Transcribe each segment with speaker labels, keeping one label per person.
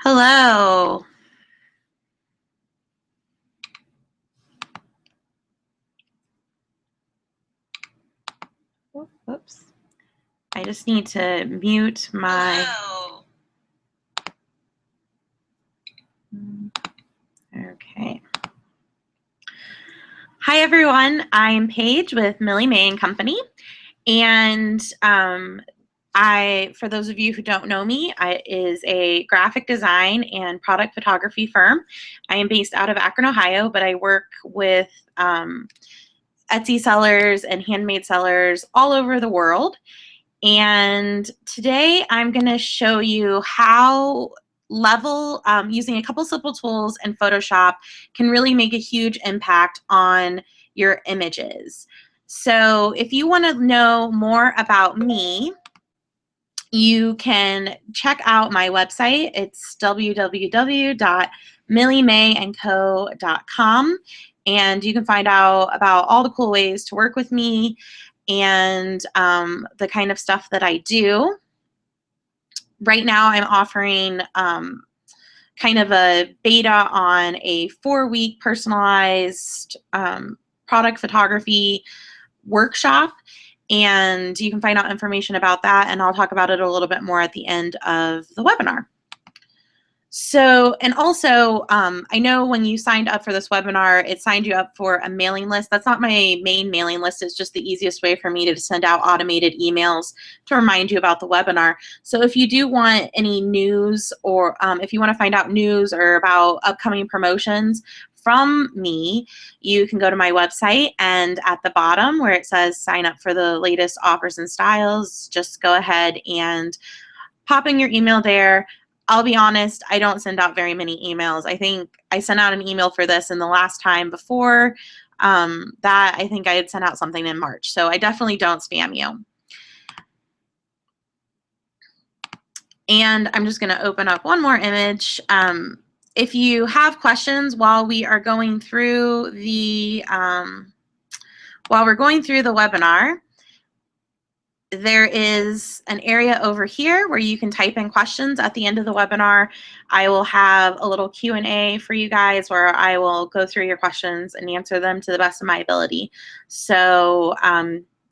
Speaker 1: Hello. Oops. I just need to mute my...
Speaker 2: Hello.
Speaker 1: Okay. Hi, everyone. I'm Paige with Millie May & Company. And for those of you who don't know me, is a graphic design and product photography firm. I am based out of Akron, Ohio, but I work with Etsy sellers and handmade sellers all over the world. And today I'm going to show you how using a couple simple tools in Photoshop can really make a huge impact on your images. So if you want to know more about me, you can check out my website. It's www.milliemayandco.com, and you can find out about all the cool ways to work with me and the kind of stuff that I do. Right now I'm offering kind of a beta on a 4-week personalized product photography workshop, and you can find out information about that, and I'll talk about it a little bit more at the end of the webinar. So, and also, I know when you signed up for this webinar, it signed you up for a mailing list. That's not my main mailing list. It's just the easiest way for me to send out automated emails to remind you about the webinar. So if you do want any news, or if you want to find out news or about upcoming promotions from me, you can go to my website, and at the bottom where it says sign up for the latest offers and styles, just go ahead and pop in your email there. I'll be honest, I don't send out very many emails. I think I sent out an email for this, and the last time before that, I think I had sent out something in March. So I definitely don't spam you. And I'm just going to open up one more image. If you have questions while we are going through the webinar, there is an area over here where you can type in questions at the end of the webinar. I will have a little Q&A for you guys where I will go through your questions and answer them to the best of my ability. So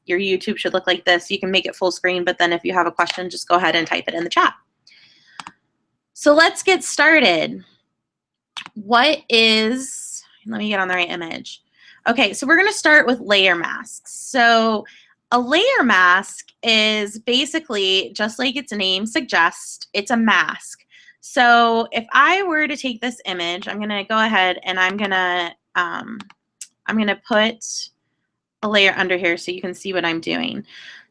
Speaker 1: your YouTube should look like this. You can make it full screen, but then if you have a question, just go ahead and type it in the chat. So let's get started. Let me get on the right image. Okay, so we're going to start with layer masks. So a layer mask is basically, just like its name suggests, it's a mask. So if I were to take this image, I'm going to go ahead and I'm going to put a layer under here so you can see what I'm doing.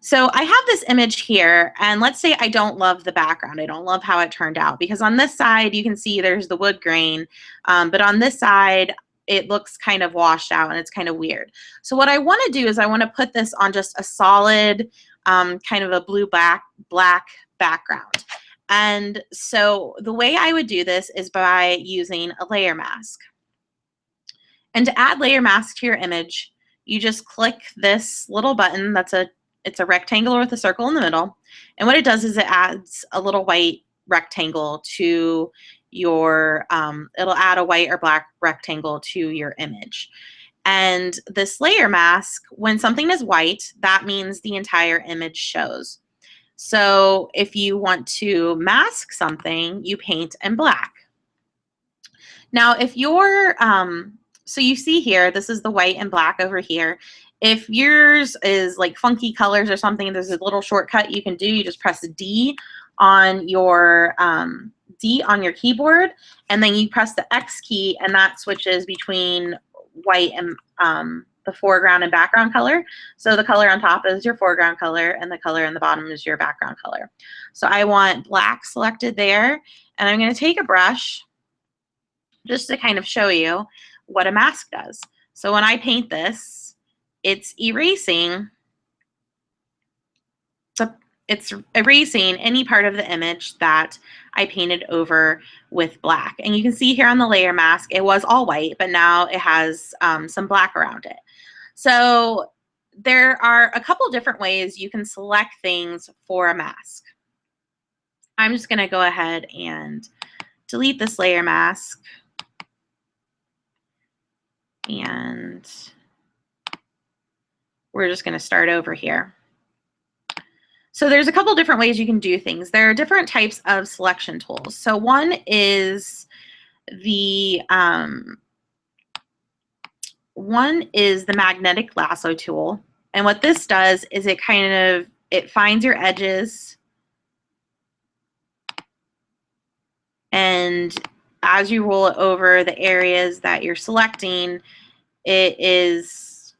Speaker 1: So I have this image here, and let's say I don't love the background. I don't love how it turned out, because on this side you can see there's the wood grain, but on this side it looks kind of washed out and it's kind of weird. So what I want to do is I want to put this on just a solid kind of a blue-black background. And so the way I would do this is by using a layer mask. And to add layer mask to your image, you just click this little button. It's a rectangle with a circle in the middle. And what it does is it adds a little white rectangle to your, it'll add a white or black rectangle to your image. And this layer mask, when something is white, that means the entire image shows. So if you want to mask something, you paint in black. Now, if you're, so you see here, this is the white and black over here. If yours is like funky colors or something, there's a little shortcut you can do. You just press D on your keyboard, and then you press the X key, and that switches between white and the foreground and background color. So the color on top is your foreground color, and the color on the bottom is your background color. So I want black selected there, and I'm going to take a brush just to kind of show you what a mask does. So when I paint this, it's erasing any part of the image that I painted over with black. And you can see here on the layer mask, it was all white, but now it has some black around it. So there are a couple different ways you can select things for a mask. I'm just going to go ahead and delete this layer mask. And we're just going to start over here. So there's a couple different ways you can do things. There are different types of selection tools. So one is the magnetic lasso tool. And what this does is it finds your edges, and as you roll it over the areas that you're selecting, it is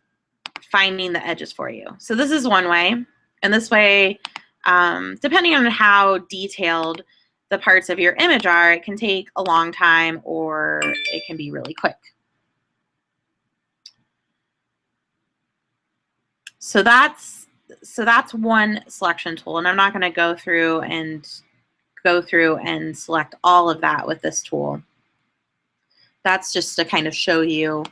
Speaker 1: finding the edges for you. So this is one way. And this way, depending on how detailed the parts of your image are, it can take a long time or it can be really quick. So that's one selection tool, and I'm not going to go through and select all of that with this tool. That's just to kind of show you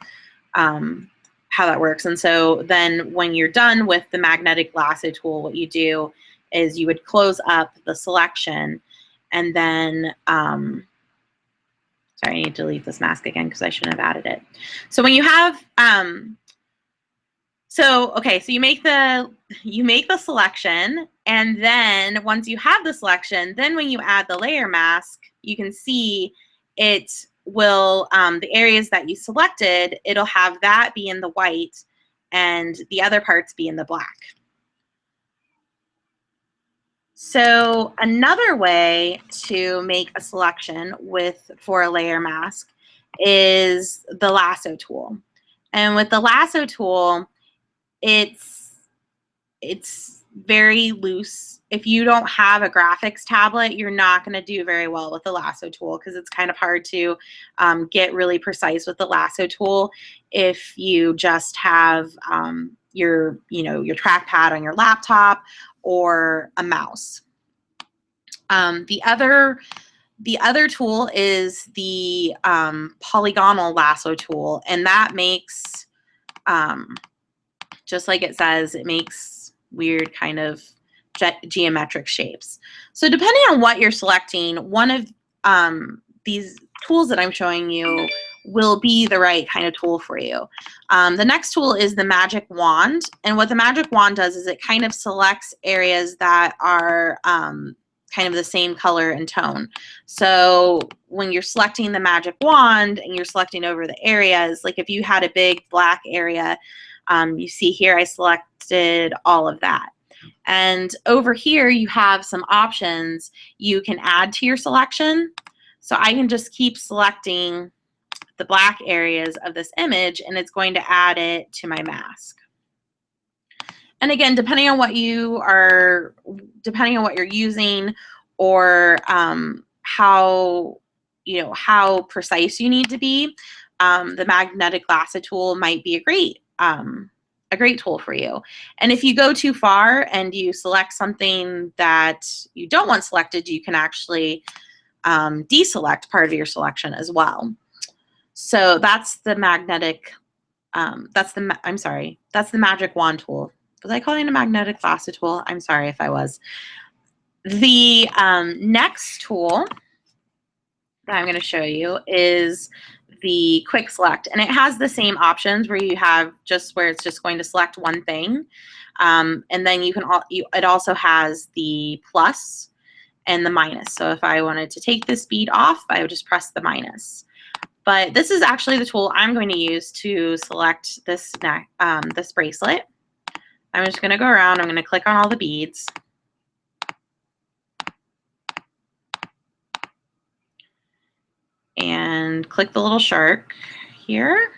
Speaker 1: how that works. And so then when you're done with the magnetic lasso tool, what you do is you would close up the selection, and then sorry, I need to delete this mask again because I shouldn't have added it. So when you have so you make the selection, and then once you have the selection, then when you add the layer mask, you can see it will, the areas that you selected, it'll have that be in the white and the other parts be in the black. So another way to make a selection for a layer mask is the lasso tool. And with the lasso tool, it's very loose. If you don't have a graphics tablet, you're not going to do very well with the lasso tool because it's kind of hard to get really precise with the lasso tool if you just have your trackpad on your laptop or a mouse. The other tool is the polygonal lasso tool, and that makes just like it says, it makes weird kind of geometric shapes. So depending on what you're selecting, one of these tools that I'm showing you will be the right kind of tool for you. The next tool is the magic wand, and what the magic wand does is it kind of selects areas that are kind of the same color and tone. So when you're selecting the magic wand and you're selecting over the areas, like if you had a big black area, you see here I selected all of that. And over here you have some options you can add to your selection. So I can just keep selecting the black areas of this image, and it's going to add it to my mask. And again, depending on what you're using, or how precise you need to be, the magnetic lasso tool might be a great tool for you. And if you go too far and you select something that you don't want selected, you can actually deselect part of your selection as well. So that's the magnetic. That's the magic wand tool. Was I calling it a magnetic lasso tool? I'm sorry if I was. The next tool that I'm going to show you is the quick select, and it has the same options where you have where it's just going to select one thing, and then it also has the plus and the minus. So if I wanted to take this bead off, I would just press the minus. But this is actually the tool I'm going to use to select this bracelet. I'm just going to go around. I'm going to click on all the beads. And click the little shark here.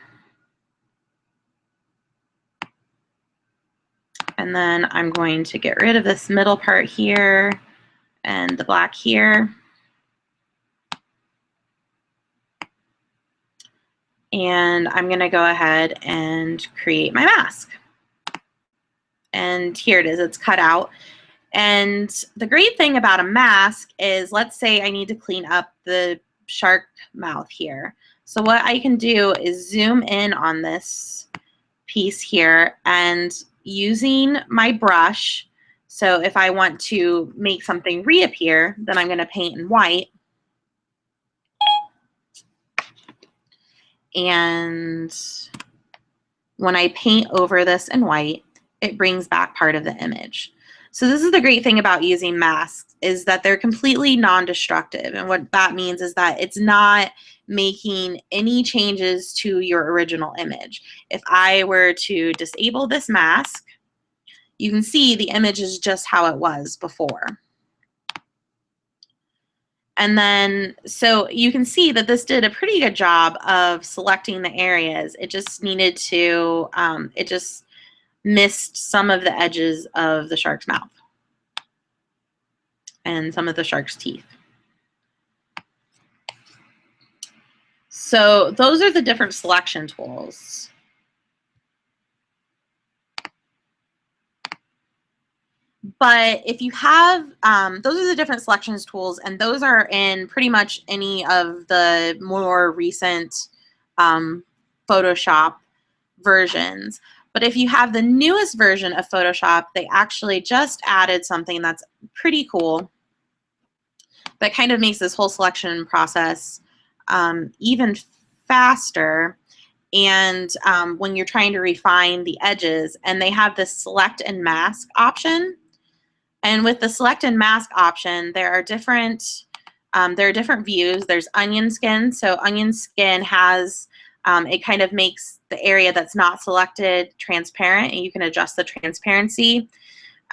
Speaker 1: And then I'm going to get rid of this middle part here and the black here. And I'm going to go ahead and create my mask. And here it is, it's cut out. And the great thing about a mask is, let's say I need to clean up the shark mouth here. So what I can do is zoom in on this piece here, and using my brush, so if I want to make something reappear, then I'm going to paint in white. And when I paint over this in white, it brings back part of the image. So this is the great thing about using masks, is that they're completely non-destructive. And what that means is that it's not making any changes to your original image. If I were to disable this mask, you can see the image is just how it was before. And then, so you can see that this did a pretty good job of selecting the areas. It just needed to, it just missed some of the edges of the shark's mouth and some of the shark's teeth. So those are the different selection tools. But if you have, those are the different selections tools, and those are in pretty much any of the more recent Photoshop versions. But if you have the newest version of Photoshop, they actually just added something that's pretty cool that kind of makes this whole selection process even faster. And when you're trying to refine the edges, and they have this select and mask option. And with the select and mask option, there are different views. There's onion skin. So onion skin has, it kind of makes the area that's not selected transparent, and you can adjust the transparency.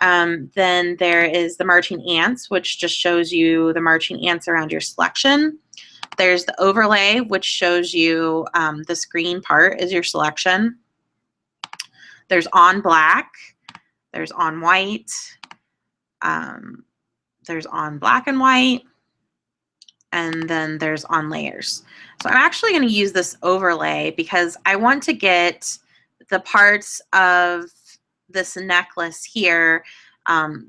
Speaker 1: Then there is the marching ants, which just shows you the marching ants around your selection. There's the overlay, which shows you this green part is your selection. There's on black. There's on white. There's on black and white, and then there's on layers. So I'm actually going to use this overlay because I want to get the parts of this necklace here,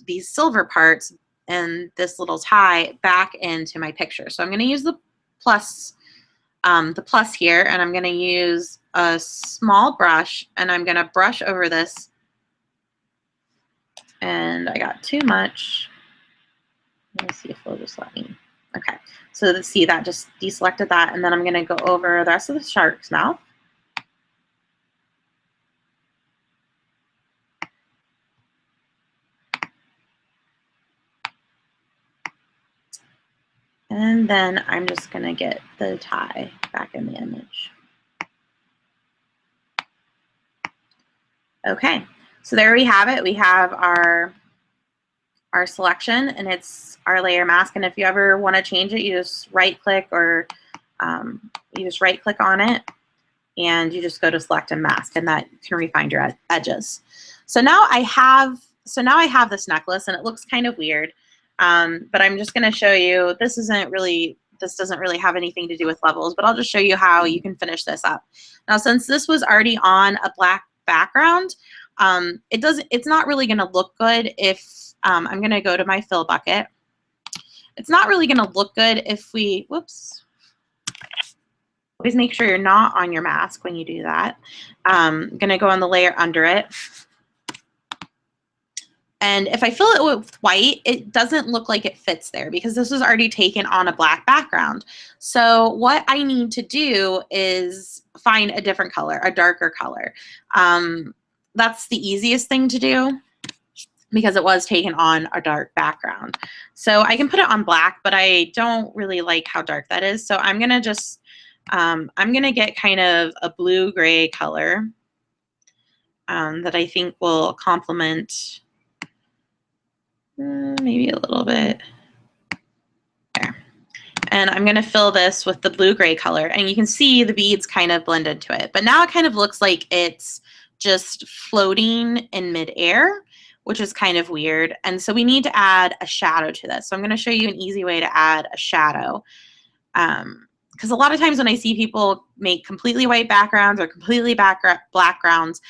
Speaker 1: these silver parts and this little tie, back into my picture. So I'm going to use the plus here, and I'm going to use a small brush, and I'm going to brush over this. And I got too much. Let me see if it'll just let me. Okay, so let's see, that just deselected that, and then I'm going to go over the rest of the shark's mouth. And then I'm just going to get the tie back in the image. Okay, so there we have it. We have our selection, and it's our layer mask. And if you ever want to change it, you just right click, or you just right click on it, and you just go to select and mask, and that can refine your edges. So now I have this necklace, and it looks kind of weird, but I'm just going to show you. This doesn't really have anything to do with levels, but I'll just show you how you can finish this up. Now, since this was already on a black background, it's not really going to look good if I'm going to go to my fill bucket. It's not really going to look good if we, whoops. Always make sure you're not on your mask when you do that. I'm going to go on the layer under it. And if I fill it with white, it doesn't look like it fits there because this was already taken on a black background. So what I need to do is find a different color, a darker color. That's the easiest thing to do because it was taken on a dark background. So I can put it on black, but I don't really like how dark that is. So I'm going to just, I'm going to get kind of a blue-gray color that I think will complement maybe a little bit there. And I'm going to fill this with the blue-gray color, and you can see the beads kind of blend into it. But now it kind of looks like it's just floating in midair, which is kind of weird. And so we need to add a shadow to this. So I'm going to show you an easy way to add a shadow. Because a lot of times when I see people make completely white backgrounds or completely black backgrounds,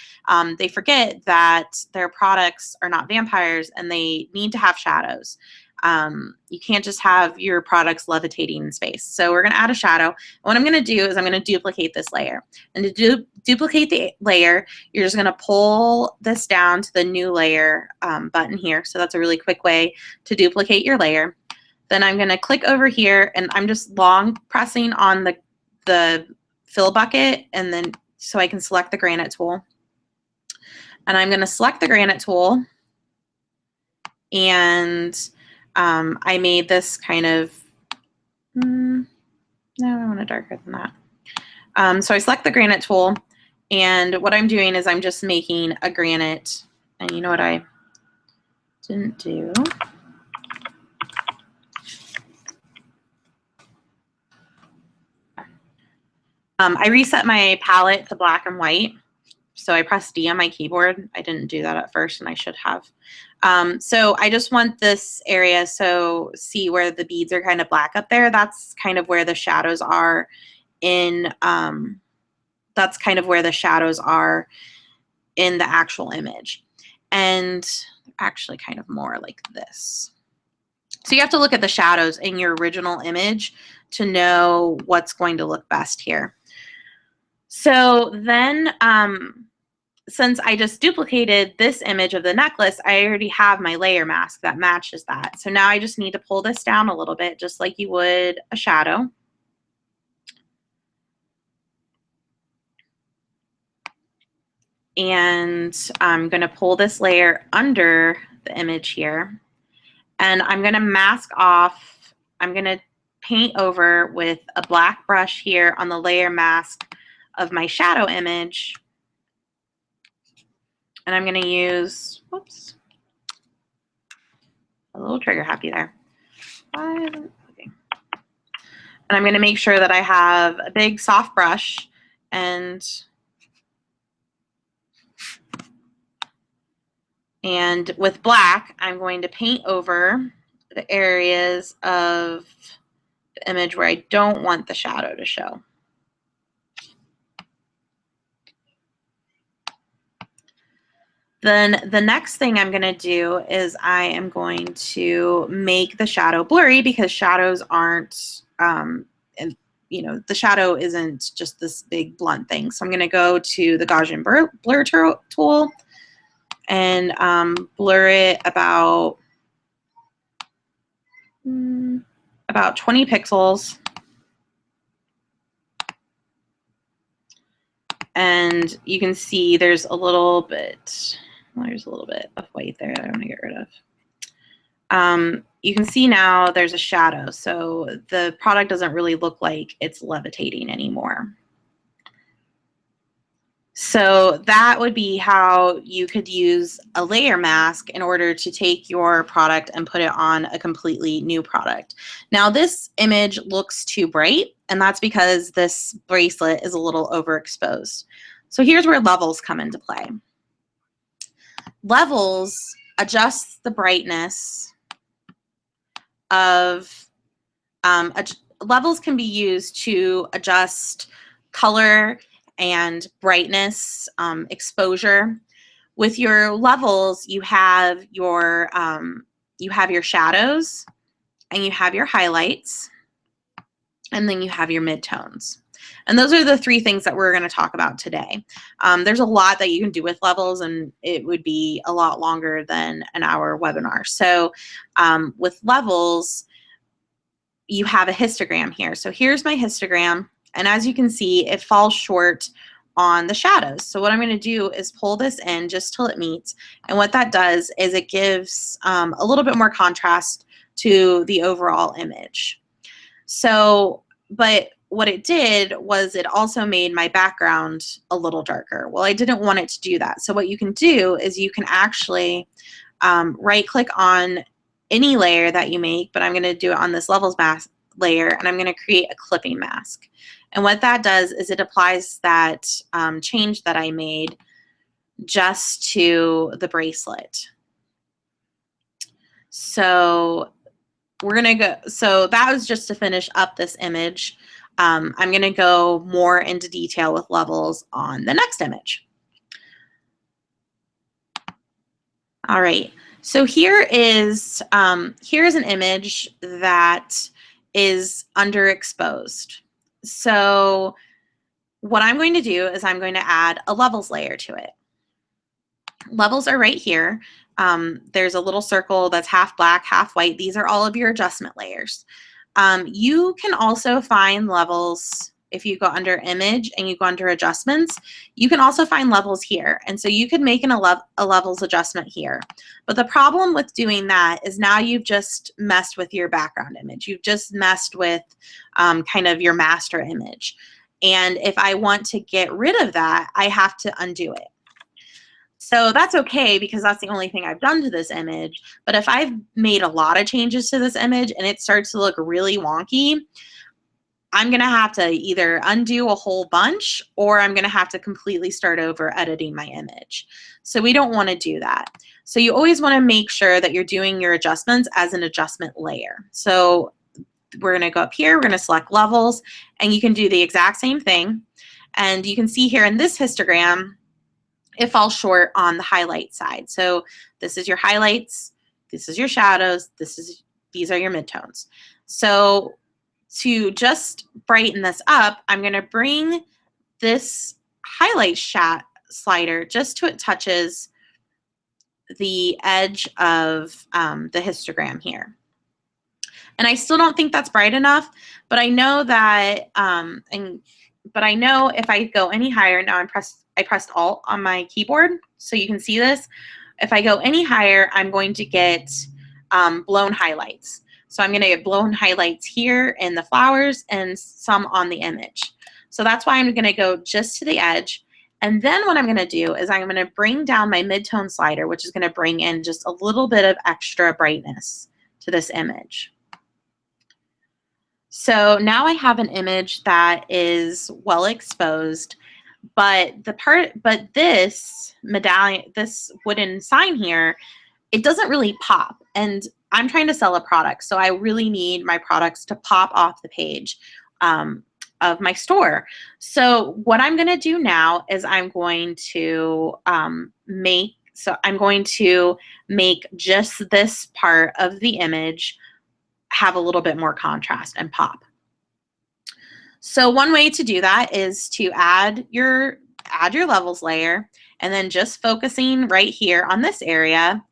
Speaker 1: they forget that their products are not vampires and they need to have shadows. You can't just have your products levitating in space. So we're going to add a shadow. And what I'm going to do is I'm going to duplicate this layer. And to duplicate the layer, you're just going to pull this down to the new layer button here. So that's a really quick way to duplicate your layer. Then I'm going to click over here, and I'm just long pressing on the fill bucket, and then so I can select the granite tool. And I'm going to select the granite tool, and I made this kind of, no, I want it darker than that. So I select the granite tool, and what I'm doing is I'm just making a granite, and you know what I didn't do? I reset my palette to black and white. So I pressed D on my keyboard. I didn't do that at first, and I should have. So I just want this area, so see where the beads are kind of black up there? That's kind of where the shadows are in, that's kind of where the shadows are in the actual image. And actually kind of more like this. So you have to look at the shadows in your original image to know what's going to look best here. So then, since I just duplicated this image of the necklace, I already have my layer mask that matches that. So now I just need to pull this down a little bit, just like you would a shadow. And I'm going to pull this layer under the image here. And I'm going to mask off, I'm going to paint over with a black brush here on the layer mask of my shadow image. And I'm going to use, whoops, a little trigger happy there. And I'm going to make sure that I have a big soft brush, and with black, I'm going to paint over the areas of the image where I don't want the shadow to show. Then the next thing I'm going to do is I am going to make the shadow blurry, because shadows aren't, and you know, the shadow isn't just this big blunt thing. So I'm going to go to the Gaussian blur tool and blur it about 20 pixels. And you can see there's a little bit, well, there's a little bit of white there that I want to get rid of. You can see now there's a shadow, so the product doesn't really look like it's levitating anymore. So that would be how you could use a layer mask in order to take your product and put it on a completely new product. Now this image looks too bright, and that's because this bracelet is a little overexposed. So here's where levels come into play. Levels adjusts the brightness of, levels can be used to adjust color and brightness, exposure. With your levels, you have your shadows, and you have your highlights, and then you have your midtones. And those are the three things that we're going to talk about today. There's a lot that you can do with levels, and it would be a lot longer than an hour webinar. So with levels, you have a histogram here. So here's my histogram. And as you can see, it falls short on the shadows. So what I'm going to do is pull this in just till it meets. And what that does is it gives a little bit more contrast to the overall image. So, but what it did was it also made my background a little darker. Well, I didn't want it to do that. So what you can do is you can actually right click on any layer that you make, but I'm going to do it on this levels mask layer, and I'm going to create a clipping mask. And what that does is it applies that change that I made just to the bracelet. So we're going to go, so that was just to finish up this image. I'm going to go more into detail with levels on the next image. All right, so here's an image that is underexposed. So what I'm going to do is I'm going to add a levels layer to it. Levels are right here. There's a little circle that's half black, half white. These are all of your adjustment layers. You can also find levels if you go under image and you go under adjustments, you can also find levels here. And so you could make a levels adjustment here. But the problem with doing that is now you've just messed with your background image. You've just messed with kind of your master image. And if I want to get rid of that, I have to undo it. So that's okay because that's the only thing I've done to this image. But if I've made a lot of changes to this image and it starts to look really wonky, I'm going to have to either undo a whole bunch or I'm going to have to completely start over editing my image. So we don't want to do that. So you always want to make sure that you're doing your adjustments as an adjustment layer. So we're going to go up here, we're going to select levels, and you can do the exact same thing. And you can see here in this histogram, it falls short on the highlight side. So this is your highlights, this is your shadows, these are your midtones. So to just brighten this up, I'm going to bring this highlight slider just till it touches the edge of the histogram here. And I still don't think that's bright enough, but I know that, but I know if I go any higher, now I pressed Alt on my keyboard, so you can see this. If I go any higher, I'm going to get blown highlights. So I'm going to get blown highlights here in the flowers and some on the image. So that's why I'm going to go just to the edge. And then what I'm going to do is I'm going to bring down my midtone slider, which is going to bring in just a little bit of extra brightness to this image. So now I have an image that is well exposed, but this medallion, this wooden sign here, it doesn't really pop. And I'm trying to sell a product, so I really need my products to pop off the page of my store. So what I'm going to do now is I'm going to make just this part of the image have a little bit more contrast and pop. So one way to do that is to add your levels layer, and then just focusing right here on this area,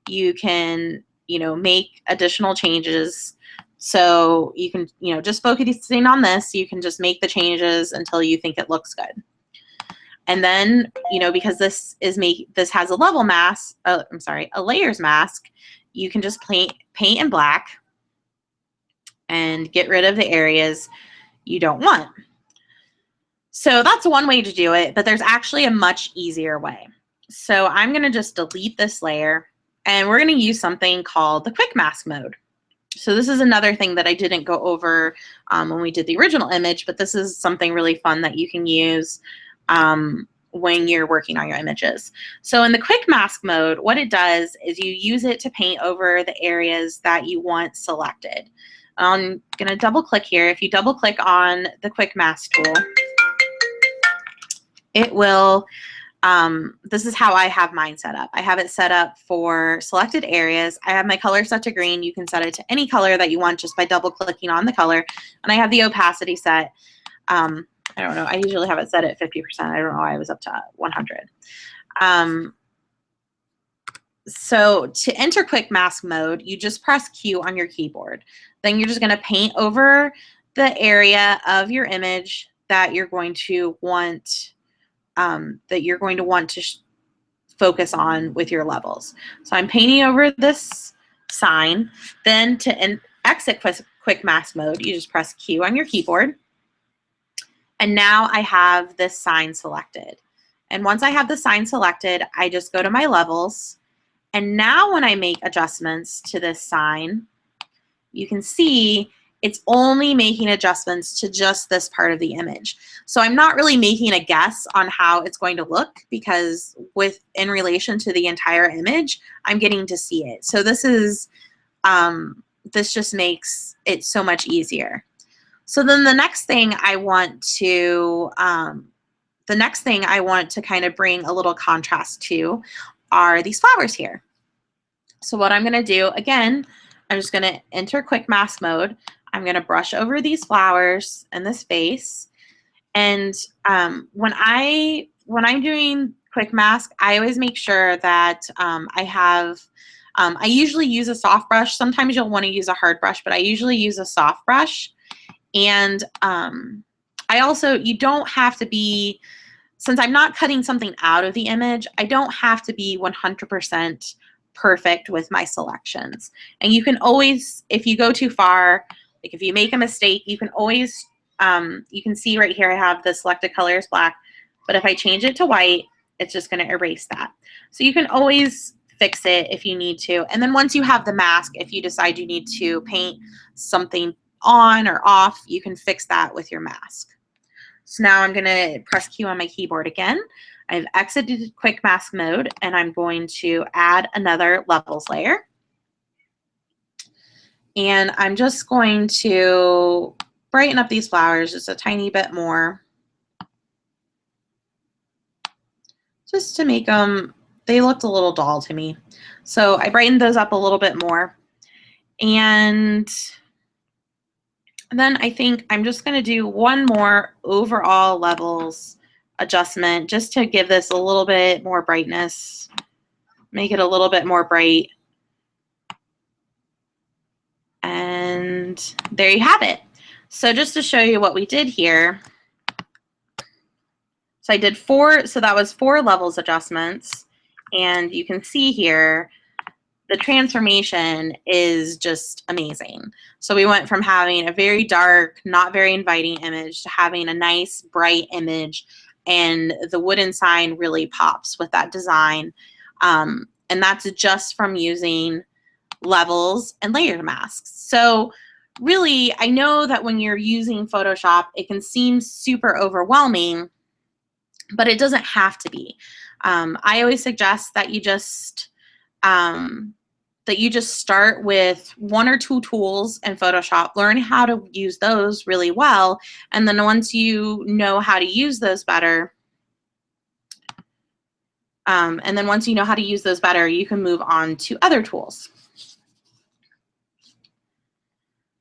Speaker 1: you can, make additional changes. So you can, just focusing on this, you can just make the changes until you think it looks good. And then, because this has a level mask, a layers mask, you can just paint in black and get rid of the areas you don't want. So that's one way to do it, but there's actually a much easier way. So I'm going to just delete this layer, and we're going to use something called the quick mask mode. So this is another thing that I didn't go over when we did the original image, but this is something really fun that you can use when you're working on your images. So in the quick mask mode, what it does is you use it to paint over the areas that you want selected. I'm going to double click here. If you double click on the quick mask tool, it will, this is how I have mine set up. I have it set up for selected areas. I have my color set to green. You can set it to any color that you want just by double clicking on the color. And I have the opacity set. I don't know. I usually have it set at 50%. I don't know why I was up to 100. So to enter quick mask mode, you just press Q on your keyboard. Then you're just going to paint over the area of your image that you're going to want to focus on with your levels. So I'm painting over this sign. Then to exit quick mask mode, you just press Q on your keyboard. And now I have this sign selected. And once I have the sign selected, I just go to my levels. And now when I make adjustments to this sign, you can see it's only making adjustments to just this part of the image. So I'm not really making a guess on how it's going to look, because in relation to the entire image, I'm getting to see it. So this just makes it so much easier. So then the next thing I want to kind of bring a little contrast to are these flowers here. So what I'm going to do, again, I'm just going to enter quick mask mode. I'm going to brush over these flowers and this face. And when I'm doing quick mask, I always make sure that I usually use a soft brush. Sometimes you'll want to use a hard brush, but I usually use a soft brush. And I you don't have to be, since I'm not cutting something out of the image, I don't have to be 100% perfect with my selections. And you can always, if you go too far, like if you make a mistake, you can always, you can see right here I have the selected color is black, but if I change it to white, it's just going to erase that. So you can always fix it if you need to. And then once you have the mask, if you decide you need to paint something on or off, you can fix that with your mask. So now I'm going to press Q on my keyboard again. I've exited quick mask mode, and I'm going to add another levels layer. And I'm just going to brighten up these flowers just a tiny bit more, just to make them, they looked a little dull to me. So I brightened those up a little bit more. And then I think I'm just going to do one more overall levels adjustment just to give this a little bit more brightness, make it a little bit more bright. And there you have it. So just to show you what we did here, so I did 4, so that was 4 levels adjustments, and you can see here the transformation is just amazing. So we went from having a very dark, not very inviting image to having a nice, bright image, and the wooden sign really pops with that design. And that's just from using levels and layer masks. So really, I know that when you're using Photoshop, it can seem super overwhelming, but it doesn't have to be. I always suggest that you just start with 1 or 2 tools in Photoshop, learn how to use those really well, and then once you know how to use those better, you can move on to other tools.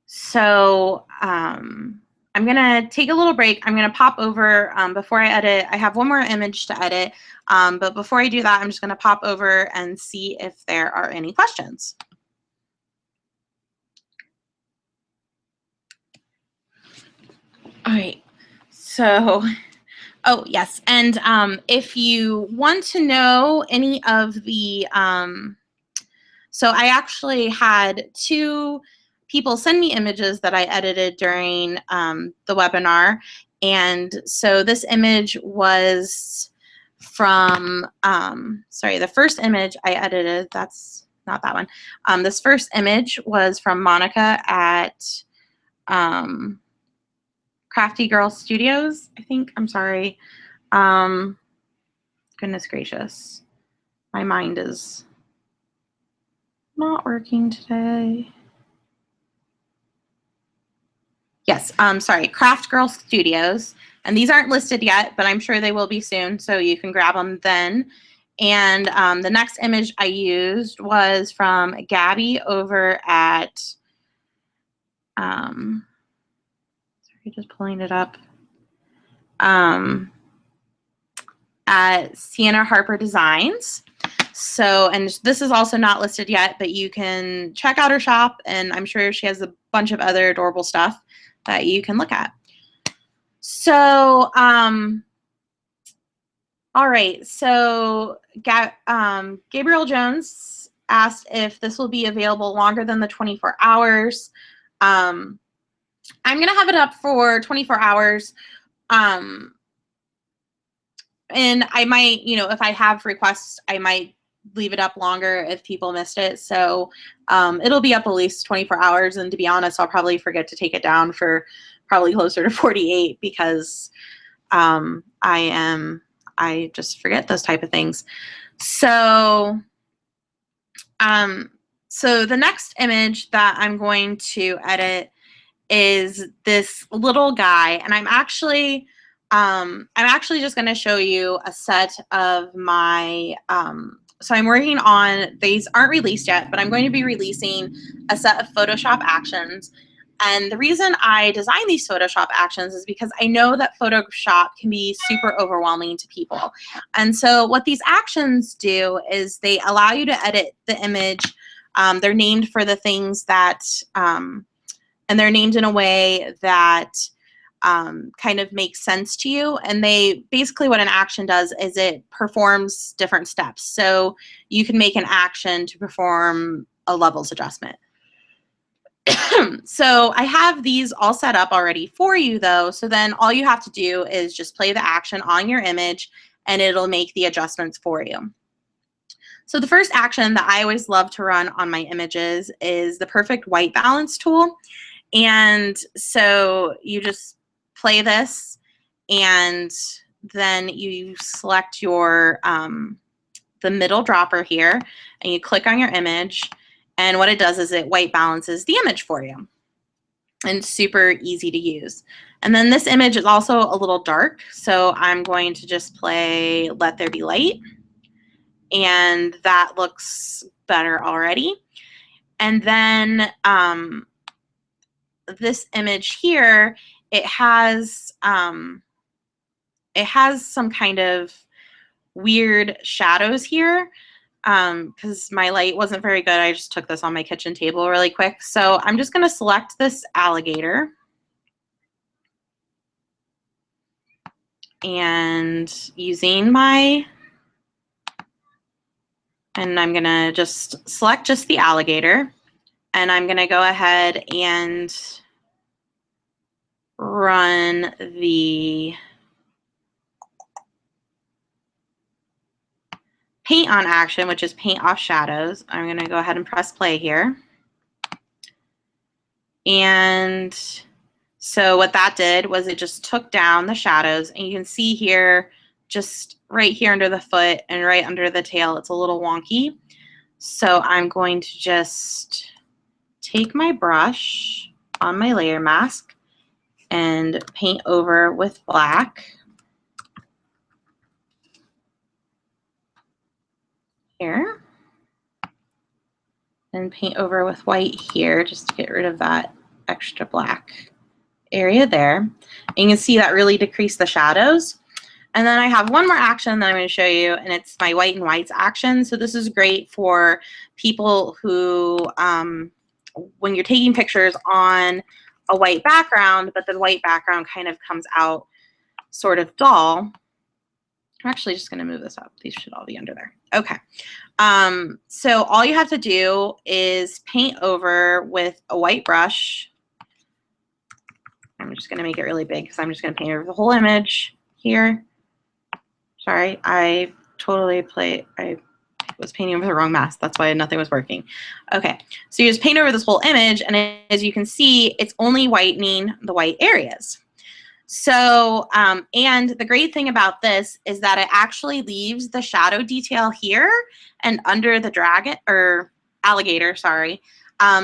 Speaker 1: So I'm going to take a little break. I'm going to pop over before I edit. I have one more image to edit, but before I do that, I'm just going to pop over and see if there are any questions. All right, so, oh yes, and if you want to know any of the, so I actually had 2 people send me images that I edited during the webinar. And so this image was from, sorry, the first image I edited, that's not that one. This first image was from Monica at Crafty Girl Studios, I think. I'm sorry. Goodness gracious. My mind is not working today. Yes, sorry, Craft Girl Studios. And these aren't listed yet, but I'm sure they will be soon, so you can grab them then. And the next image I used was from Gabby over at, sorry, just pulling it up, at Sienna Harper Designs. So, and this is also not listed yet, but you can check out her shop, and I'm sure she has a bunch of other adorable stuff that you can look at. So, all right, so Gabriel Jones asked if this will be available longer than the 24 hours. I'm going to have it up for 24 hours. And I might, you know, if I have requests, I might leave it up longer if people missed it. So it'll be up at least 24 hours. And to be honest, I'll probably forget to take it down for probably closer to 48 because I just forget those type of things. So, so the next image that I'm going to edit is this little guy, and I'm actually just going to show you a set of my, so I'm working on, these aren't released yet, but I'm going to be releasing a set of Photoshop actions. And the reason I design these Photoshop actions is because I know that Photoshop can be super overwhelming to people. And so what these actions do is they allow you to edit the image. They're named for the things that, and they're named in a way that kind of make sense to you. And they basically, what an action does is it performs different steps. So you can make an action to perform a levels adjustment. So I have these all set up already for you though. So then all you have to do is just play the action on your image and it'll make the adjustments for you. So the first action that I always love to run on my images is the perfect white balance tool. And so you just play this and then you select your the middle dropper here and you click on your image, and what it does is it white balances the image for you. And super easy to use. And then this image is also a little dark, so I'm going to just play Let There Be Light, and that looks better already. And then this image here, it has some kind of weird shadows here because my light wasn't very good. I just took this on my kitchen table really quick. So I'm just going to select this alligator and I'm going to just select just the alligator, and I'm going to go ahead and run the paint on action, which is paint off shadows. I'm going to go ahead and press play here. And so what that did was it just took down the shadows, and you can see here, just right here under the foot and right under the tail, it's a little wonky. So I'm going to just take my brush on my layer mask and paint over with black here, and paint over with white here just to get rid of that extra black area there. And you can see that really decreased the shadows. And then I have one more action that I'm going to show you, and it's my white and whites action. So this is great for people who, when you're taking pictures on a white background, but the white background kind of comes out sort of dull. I'm actually just going to move this up. These should all be under there. Okay. So all you have to do is paint over with a white brush. I'm just going to make it really big because I'm just going to paint over the whole image here. Sorry, I was painting over the wrong mask. That's why nothing was working. Okay, so you just paint over this whole image, and as you can see, it's only whitening the white areas. So, and the great thing about this is that it actually leaves the shadow detail here and under the dragon, or alligator, sorry.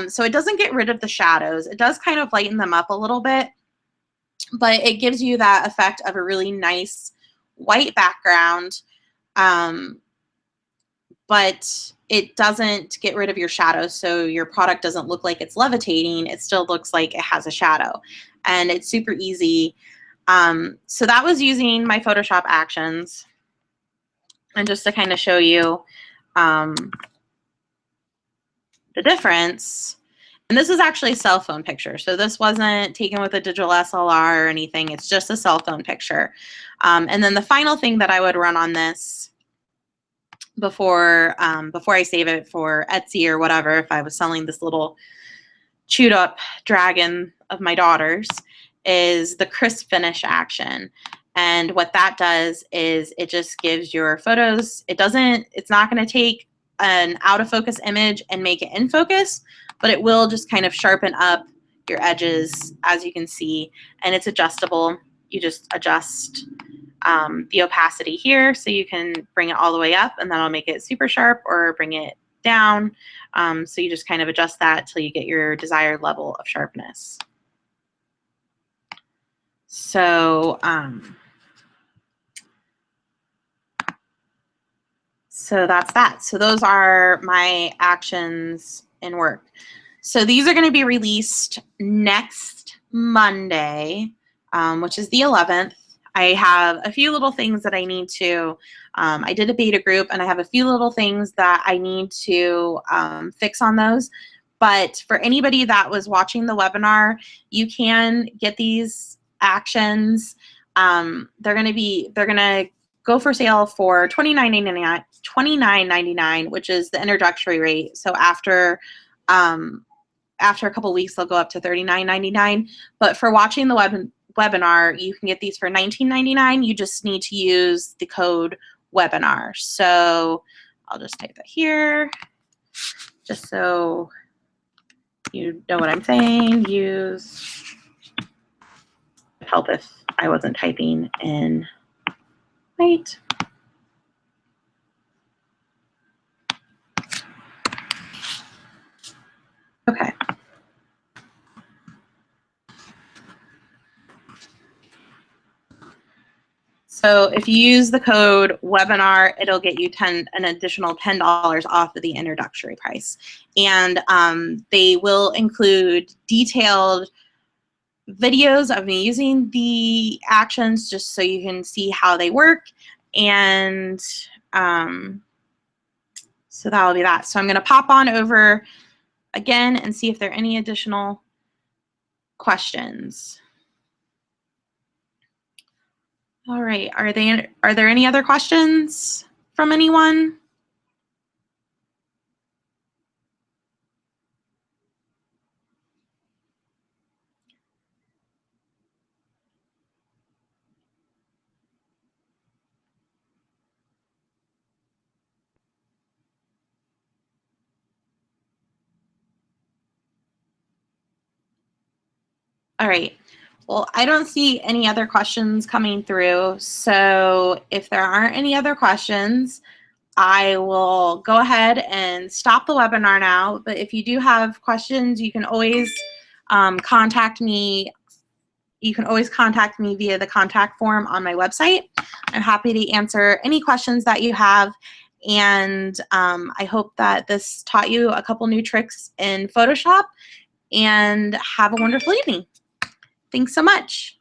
Speaker 1: So it doesn't get rid of the shadows. It does kind of lighten them up a little bit, but it gives you that effect of a really nice white background, but it doesn't get rid of your shadows, so your product doesn't look like it's levitating. It still looks like it has a shadow, and it's super easy. So that was using my Photoshop actions, and just to kind of show you the difference. And this is actually a cell phone picture, so this wasn't taken with a digital SLR or anything. It's just a cell phone picture. And then the final thing that I would run on this before I save it for Etsy or whatever, if I was selling this little chewed up dragon of my daughter's, is the crisp finish action. And what that does is it just gives your photos, it's not going to take an out of focus image and make it in focus, but it will just kind of sharpen up your edges, as you can see, and it's adjustable. You just adjust the opacity here, so you can bring it all the way up, and that'll make it super sharp, or bring it down. So you just kind of adjust that till you get your desired level of sharpness. So, so that's that. So those are my actions in work. So these are going to be released next Monday, which is the 11th. I have a few little things that I need to, I did a beta group, and I have a few little things that I need to fix on those. But for anybody that was watching the webinar, you can get these actions. They're gonna go for sale for $29.99, which is the introductory rate. So after a couple weeks, they'll go up to $39.99. But for watching the webinar, you can get these for $19.99. You just need to use the code webinar. So I'll just type that here, just so you know what I'm saying. Use help if I wasn't typing in right. Okay. So if you use the code webinar, it'll get you an additional $10 off of the introductory price. And they will include detailed videos of me using the actions just so you can see how they work. And so that will be that. So I'm going to pop on over again and see if there are any additional questions. All right, are there any other questions from anyone? All right. Well, I don't see any other questions coming through. So if there aren't any other questions, I will go ahead and stop the webinar now. But if you do have questions, you can always contact me. You can always contact me via the contact form on my website. I'm happy to answer any questions that you have. And I hope that this taught you a couple new tricks in Photoshop. And have a wonderful evening. Thanks so much.